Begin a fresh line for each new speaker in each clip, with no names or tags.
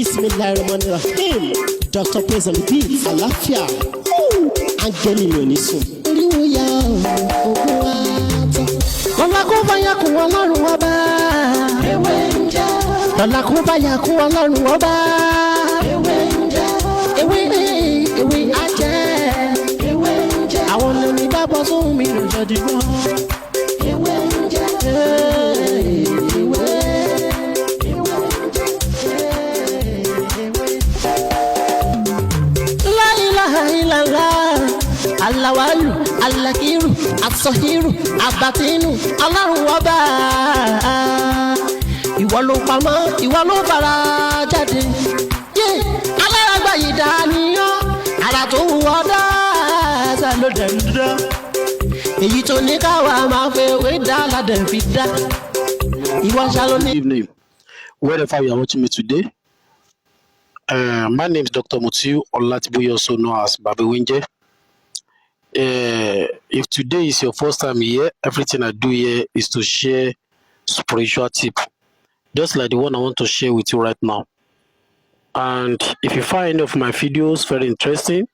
Bismillahirrahmanirrahim. Dr. Praise on the beat. Àlàáfíà. Áńgẹ́lì mi ò ní sùn. Oríwo ya ògùn wa tán. Lọ́la kó bá yà kún Ọlọ́run ọba. Ewé ń jẹ́. Lọ́la kó bá yà kún Ọlọ́run ọba. Ewé ń jẹ́. Ewé á jẹ́. Ewé ń jẹ́. Àwọn olórí bá bọ́ sóhun mi lò jọ dìbò. Ewé ń jẹ́. Alawalu, alakiru, asọhiru, abatinu, Ọlọ́run ọba. Ìwọ ló pamọ́, ìwọ ló fara jáde. Alárágbá yìí dániyàn, ara tó wù ọ́ dáadáa ló dẹ̀ ń dúdú. Èyí tó ní káwa máa fẹ́ wé dá ládẹ̀ fi dá. Ìwọ ṣàlọ́ ní.
Good evening, wherever you are watching me today. My name is Dr. Mutiu Olatiboye, also known as Baba Winje. If today is your first time here, everything I do here is to share spiritual tip, just like the one I want to share with you right now. And if you find any of my videos very interesting,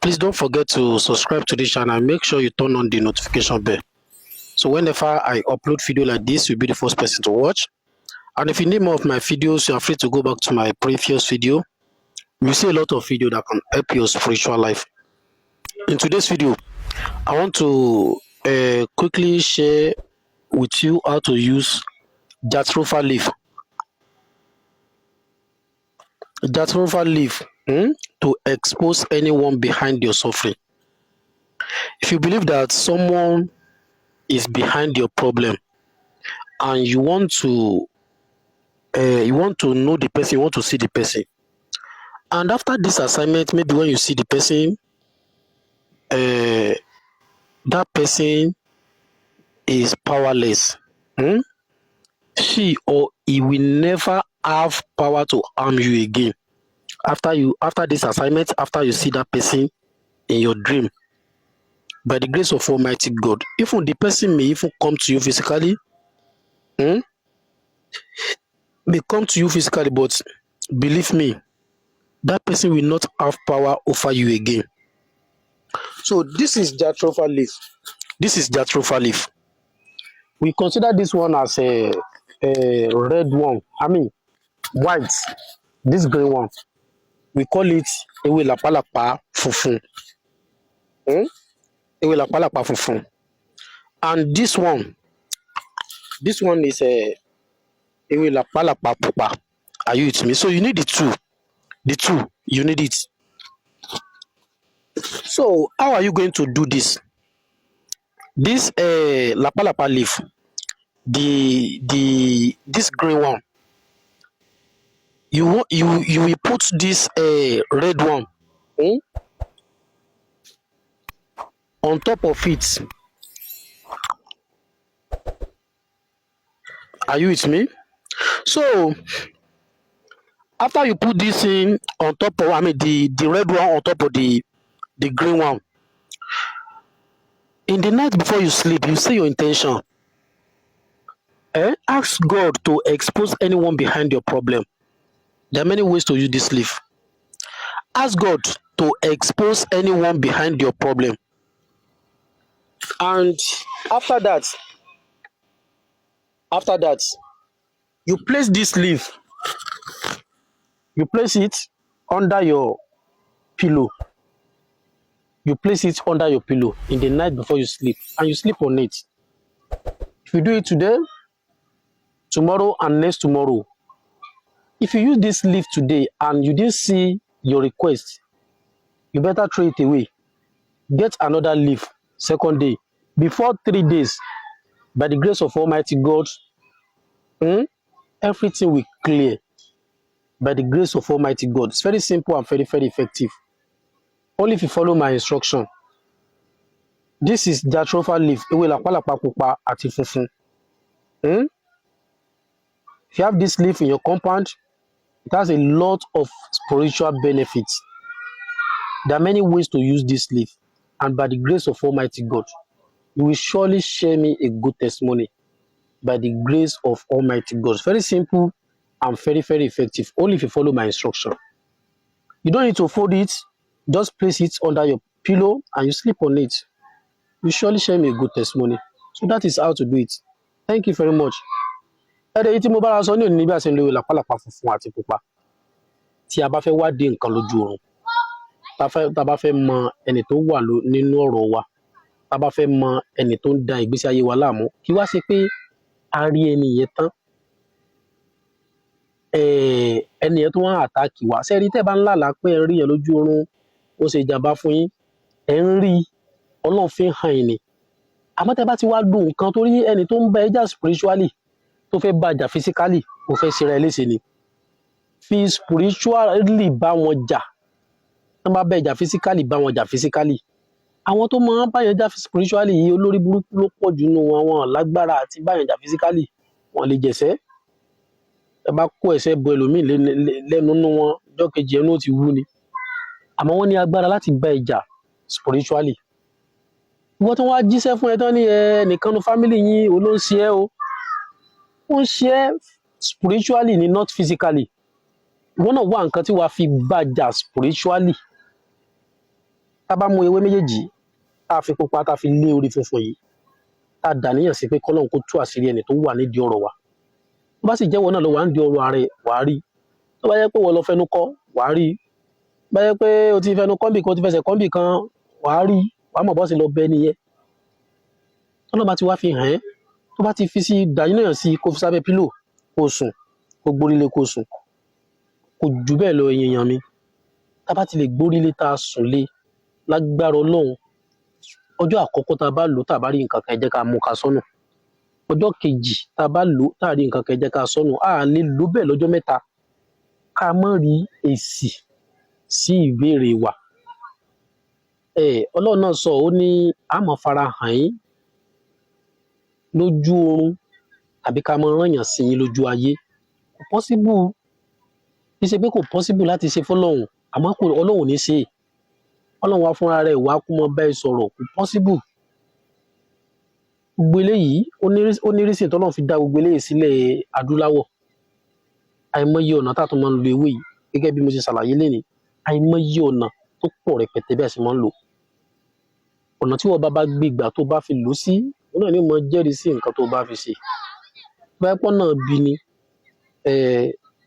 please don't forget to subscribe to this channel and make sure you turn on the notification bell. So whenever I upload video like this, you'll be the first person to watch. And if you need more of my videos, you are free to go back to my previous video. You see a lot of video that can help your spiritual life. In today's video, I want to quickly share with you how to use jatropha leaf. Jatropha leaf to expose anyone behind your suffering. If you believe that someone is behind your problem and you want to know the person, you want to see the person, and after this assignment, maybe when you see the person, that person is powerless. She or he will never have power to harm you again. After this assignment, after you see that person in your dream, by the grace of Almighty God, even the person may even come to you physically, may come to you physically, but believe me, that person will not have power over you again. So this is jatropha leaf. This is jatropha leaf. We consider this one as a red one. I mean, white. This green one, we call it ewe lapalapa funfun. Ewe lapalapa funfun. And this one is a ewe lapalapa pupa. Are you with me? So you need the two. The two, you need it. So how are you going to do this? This lapalapa leaf, this green one, you will put this red one on top of it. Are you with me? So after you put this in on top of, I mean the red one on top of the green one, in the night before you sleep, you say your intention. Ask God to expose anyone behind your problem. There are many ways to use this leaf. Ask God to expose anyone behind your problem. And after that, you place this leaf. You place it under your pillow. You place it under your pillow in the night before you sleep, and you sleep on it. If you do it today, tomorrow, and next tomorrow, if you use this leaf today and you didn't see your request, you better throw it away. Get another leaf second day. Before 3 days, by the grace of Almighty God, everything will clear. By the grace of Almighty God. It's very simple and very, very effective. Only if you follow my instruction. This is jatropha leaf. If you have this leaf in your compound, it has a lot of spiritual benefits. There are many ways to use this leaf, and by the grace of Almighty God, you will surely share me a good testimony by the grace of Almighty God. It's very simple and very, very effective only if you follow my instruction. You don't need to fold it, just place it under your pillow and you sleep on it. You surely share me a good testimony. So that is how to do it. Thank you very much. Ẹ̀rẹ́ yìí tí mo bára sọ ní òní bí a ṣe ń lo làpálàpá funfun àti pupa tí a bá fẹ́ wádìí nǹkan lójú oorun, tá a bá fẹ́ mọ ẹni tó wà nínú ọ̀rọ̀ wa, tá a bá fẹ́ mọ ẹni tó ń da ìgbésí ayé wa láàmú, kí wá ṣe pé a rí ẹni yẹn tán, ẹni yẹn tó wọ́n àtàkì wá. Ṣé ẹ rí tẹ́ bá ń lálàá pé ẹ rí yẹn lójú oorun ó ṣe ìjàmbá fún yín, ẹ ń rí Ọlọ́run fi hàn yín ni. Àmọ́ tẹ́ bá ti wá dùn nǹkan torí ẹni tó ń bá ẹ jà spiritually tó fẹ́ bá jà physically ó fẹ́ ṣe ra ẹ léṣe ni. Fi spiritually bá wọn jà, wọ́n bá bá ẹ jà physically bá wọn jà physically. Àwọn tó máa ń bá yẹn jà spiritually yìí olórí burúkú ló pọ̀ jù nínú wọn lágbára àti bá yẹn jà physically wọn lè jẹ̀sẹ́. Ẹ bá kó ẹsẹ̀ bọ ẹlòmíì lẹ́nu nínú wọn ọjọ́ kejì ẹnu ó ti wú ni. Àmọ́ wọ́n ní agbára láti bá ẹ jà spiritually. Ìwọ́n tí wọ́n á jíṣẹ́ fún ẹ tán ní ẹnìkan nu family yín ló ń ṣe ẹ́ o. Ó ń ṣe ẹ́ spiritually ni not physically. Ìwọ́n náà wá nǹkan tí wàá fi bá jà spiritually. Tá bá mú ewé méjèèjì tá a fi pupa tá a fi lé orí funfun yìí tá a dàníyàn sí pé kọ́lọ́hún kó tú àṣírí ẹni tó wà nídìí ọ̀rọ̀ wa. Tó bá sì jẹ́wọ́ náà ló wà nídìí ọ̀rọ̀ ààrẹ wàá rí. Tó bá yẹ pé wọ́n lọ fẹnu kọ́ wàá rí. Bá yẹ pé o ti fẹnu kọ́ńbì kan o ti fẹsẹ̀ kọ́ńbì kan wàá rí. Wàá mọ̀ bọ́ sí lọ bẹ́ẹ̀ nìyẹn. Tọ́lọ́ bá ti wá fi hàn ẹ́, tó bá ti fi sí dàníyàn sí kó fi sábẹ́ pílò kó sùn kó gbórílé kó sùn. Kò jù bẹ́ẹ̀ lọ èèyàn mi. Tá bá ti lè gbórílé tá a sùn lé lágbára Ọlọ́run, ọjọ́ àkọ́kọ́ tá a bá lò tá a bá rí nǹkan kan ẹ jẹ́ ká mú ká sọ́nà. Ọjọ́ kejì tá a bá lò tá a rí nǹkan kan ẹ jẹ́ ká sọ́nà. A lè lò bẹ́ẹ̀ lọ́jọ́ mẹ́ta ká má rí èsì sí ìbéèrè wa. Ọlọ́run náà sọ ó ní a máa fara hàn yín lójú oorun tàbí ká máa rányàn sí yín lójú ayé. Kò possible. Kì í ṣe pé kò possible láti ṣe fọ́lọ́run, àmọ́ Ọlọ́run ní ṣe. Ọlọ́run wá fúnra rẹ̀ wá kú mọ́ bá ẹ sọ̀rọ̀, kò possible. Gbogbo eléyìí ó ní rísìn tọ́lọ́run fi dá gbogbo eléyìí sílẹ̀ adúláwọ̀. Àìmọye ọ̀nà tá a tún máa ń lo ewé yìí gẹ́gẹ́ bí mo ṣe ṣàlàyé lénìí. Àìmọye ọ̀nà tó pọ̀ rẹpẹtẹ bẹ́ẹ̀ sì máa ń lò. Ọ̀nà tí wọ́n bá gbé ìgbà tó bá fi lò sí òun náà ni mo jẹ́rìí sí nǹkan tó bá fi ṣe. Bá pọ́n náà bí ni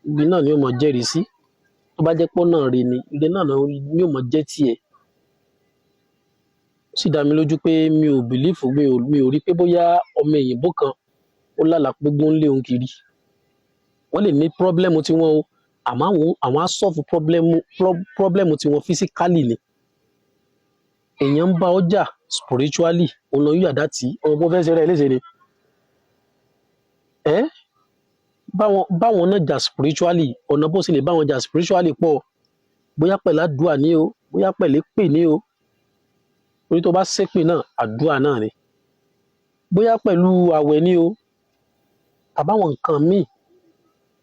ibi náà ni ó mọ jẹ́rìí sí. Tó bá jẹ́ pọ́n náà rí ni ire náà ni ó mọ jẹ́ tiẹ̀. Ó sì dá mi lójú pé mi ò bìlífù mi ò rí pé bóyá ọmọ èyìnbó kan ó lálàá pé gbó ń lé òun kiri. Wọ́n lè ní pọ́blẹ́mù tiwọn o, àmọ́ àwọn á sọ́ọ̀fù pọ́blẹ́mù tiwọn physically ni. Èèyàn ń bá ọjà spiritually òun lọ yíyàdá tí ọmọ bó fẹ́ ṣe rẹ̀ léṣe ni. Báwọn náà jà spiritually, ọ̀nà bó sì lè báwọn jà spiritually pọ̀. Bóyá pẹ̀lú àdúrà ní o, bóyá pẹ̀lú èpè ní o. Torí tó bá ṣépè náà àdúrà náà ni. Bóyá pẹ̀lú àwẹ̀ ní o, àbáwọn nǹkan míì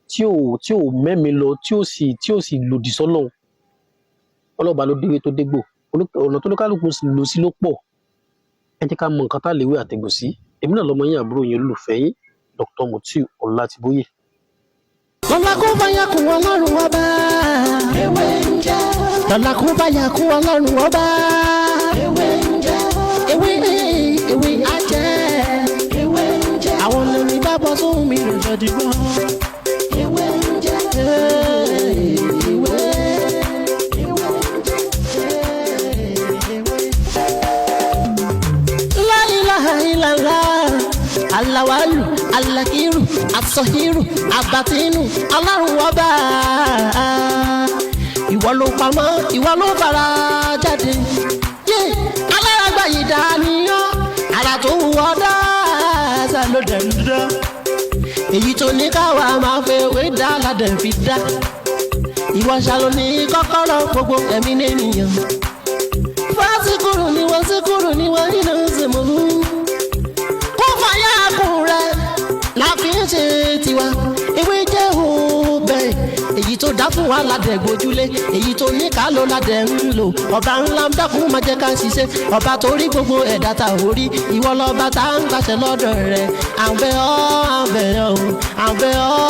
tí ò mẹ́mi lọ tí ò sì lòdì sọ́lọ́run. Ọlọ́ba ló déwé tó dégbò. Ọ̀nà tó lókàlùkù lò sí ló pọ̀. Ẹ jẹ́ ká mọ nǹkan tá a lè wé àtẹ̀gùn sí. Èmi náà lọmọ yín àbúrò yín olùfẹ́ yín Dr. Mutiu Ọlátíbóyè.
Lọ́la kó bá yà kún Ọlọ́run ọba. Ewé ń jẹ́. Lọ́la kó bá yà kún Ọlọ́run ọba. Ewé ń jẹ́. Ewé á jẹ́. Ewé ń jẹ́. Àwọn olórí bá bọ́ sóhun mi rò jọ dìgbọ́. Ewé ń jẹ́. La ilaha illallah. Alawalu, alakiru, asọhiru, abatinu, Ọlọ́run ọba. Ìwọ ló pamọ́, ìwọ ló fara jáde. Alárágbá yìí dàníyàn, ara tó wù ọ́ dáadáa ló dẹ̀ ń dán. Èyí tó ní káwa máa fẹ́ wé dá ládẹ̀ fi dá. Ìwọ ṣàlò ní kọ́kọ́rọ́ gbogbo ẹ̀mí nìyẹn. Fásikúrú ni wọ́n nínú ìsìnkú. Láfi ń ṣe tiwa, ewé jẹ́ òbẹ̀. Èyí tó dá fún wa ládẹ̀ gbójúlé, èyí tó ní ká ló ládẹ̀ ń lò. Ọba ńlá ń dákun máa jẹ́ ká ṣiṣẹ́. Ọba tó rí gbogbo ẹ̀dá ta orí. Ìwọ lọ́ba tá ń gbàṣẹ lọ́dọ̀ rẹ̀. À ń bẹ̀ ọ́, à ń bẹ̀ ọ́, à ń bẹ̀ ọ́.